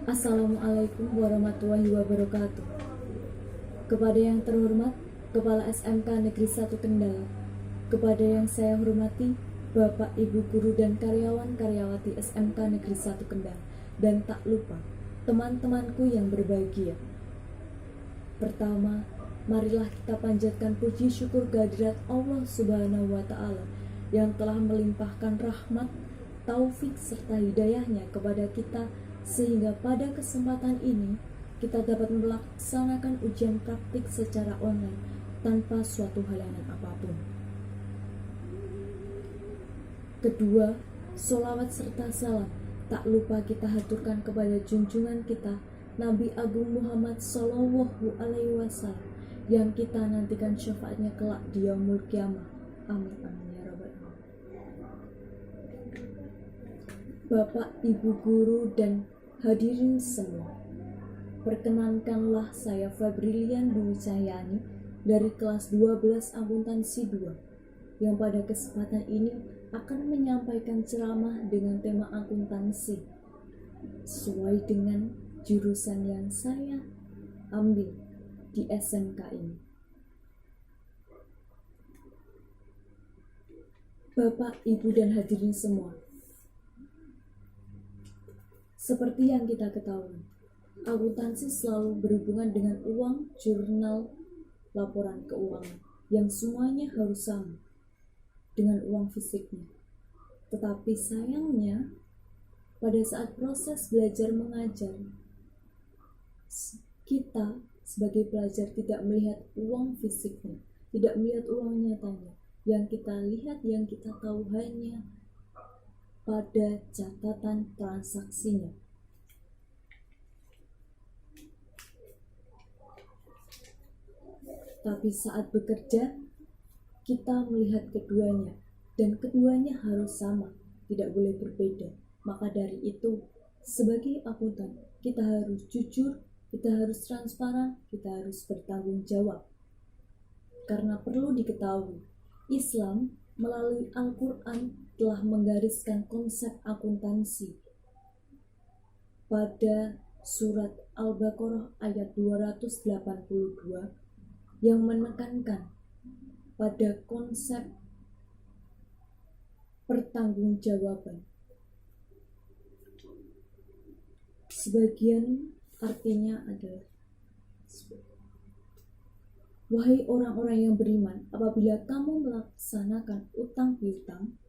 Assalamualaikum warahmatullahi wabarakatuh. Kepada yang terhormat Kepala SMK Negeri 1 Kendal, kepada yang saya hormati Bapak, Ibu Guru dan karyawan-karyawati SMK Negeri 1 Kendal, dan tak lupa teman-temanku yang berbahagia. Pertama, marilah kita panjatkan puji syukur kehadirat Allah Subhanahu wa Ta'ala yang telah melimpahkan rahmat, taufik serta hidayahnya kepada kita, sehingga pada kesempatan ini kita dapat melaksanakan ujian praktik secara online tanpa suatu halangan apapun. Kedua, sholawat serta salam tak lupa kita haturkan kepada junjungan kita Nabi Agung Muhammad Sallallahu Alaihi Wasallam yang kita nantikan syafaatnya kelak di yaumul kiamah. Amin amin ya rabbal alamin. Bapak, Ibu Guru dan hadirin semua, perkenankanlah saya Febrilian Dwi Cahyani dari kelas 12 Akuntansi 2 yang pada kesempatan ini akan menyampaikan ceramah dengan tema akuntansi sesuai dengan jurusan yang saya ambil di SMK ini. Bapak, Ibu dan hadirin semua, seperti yang kita ketahui, akuntansi selalu berhubungan dengan uang, jurnal, laporan keuangan yang semuanya harus sama dengan uang fisiknya. Tetapi sayangnya, pada saat proses belajar mengajar, kita sebagai pelajar tidak melihat uang fisiknya, tidak melihat uang nyatanya. Yang kita lihat, yang kita tahu hanya pada catatan transaksinya. Tapi saat bekerja, kita melihat keduanya, dan keduanya harus sama, tidak boleh berbeda. Maka dari itu, sebagai akuntan, kita harus jujur, kita harus transparan, kita harus bertanggung jawab. Karena perlu diketahui, Islam melalui Al-Quran telah menggariskan konsep akuntansi pada surat Al-Baqarah ayat 282 yang menekankan pada konsep pertanggungjawaban. Sebagian artinya adalah, wahai orang-orang yang beriman, apabila kamu melaksanakan utang piutang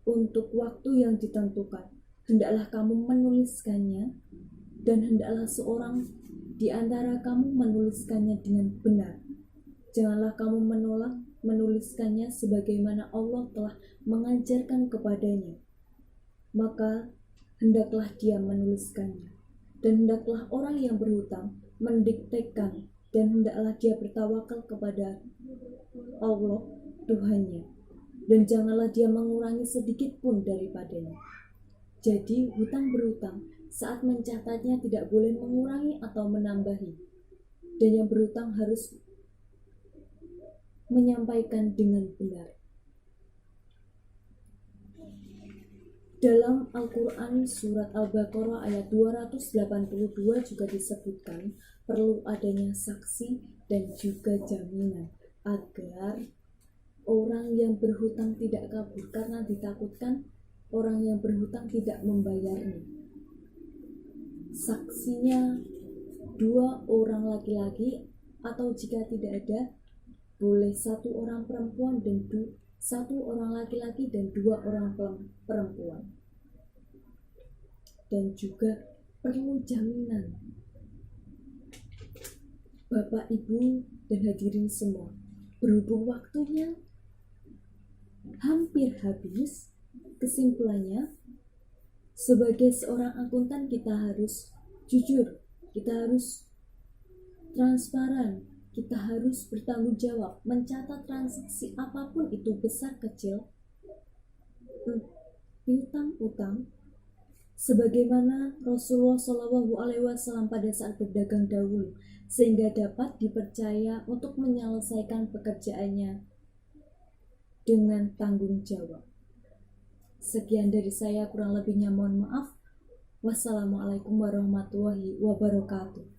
untuk waktu yang ditentukan, hendaklah kamu menuliskannya, dan hendaklah seorang di antara kamu menuliskannya dengan benar. Janganlah kamu menolak menuliskannya sebagaimana Allah telah mengajarkan kepadanya. Maka hendaklah dia menuliskannya, dan hendaklah orang yang berhutang mendiktekan, dan hendaklah dia bertawakal kepada Allah Tuhannya, dan janganlah dia mengurangi sedikit pun daripadanya. Jadi hutang berhutang saat mencatatnya tidak boleh mengurangi atau menambahi, dan yang berhutang harus menyampaikan dengan benar. Dalam Al-Quran surat Al-Baqarah ayat 282 juga disebutkan perlu adanya saksi dan juga jaminan agar orang yang berhutang tidak kabur, karena ditakutkan orang yang berhutang tidak membayarnya. Saksinya 2 orang laki-laki, atau jika tidak ada, boleh 1 orang perempuan dan 1 orang laki-laki dan 2 orang perempuan. Dan juga perlu jaminan. Bapak, Ibu, dan hadirin semua, berhubung waktunya hampir habis, kesimpulannya, sebagai seorang akuntan kita harus jujur, kita harus transparan, kita harus bertanggung jawab, mencatat transaksi apapun itu besar kecil, piutang-utang, sebagaimana Rasulullah Shallallahu Alaihi Wasallam pada saat berdagang dahulu, sehingga dapat dipercaya untuk menyelesaikan pekerjaannya dengan tanggung jawab. Sekian dari saya, kurang lebihnya mohon maaf. Wassalamualaikum warahmatullahi wabarakatuh.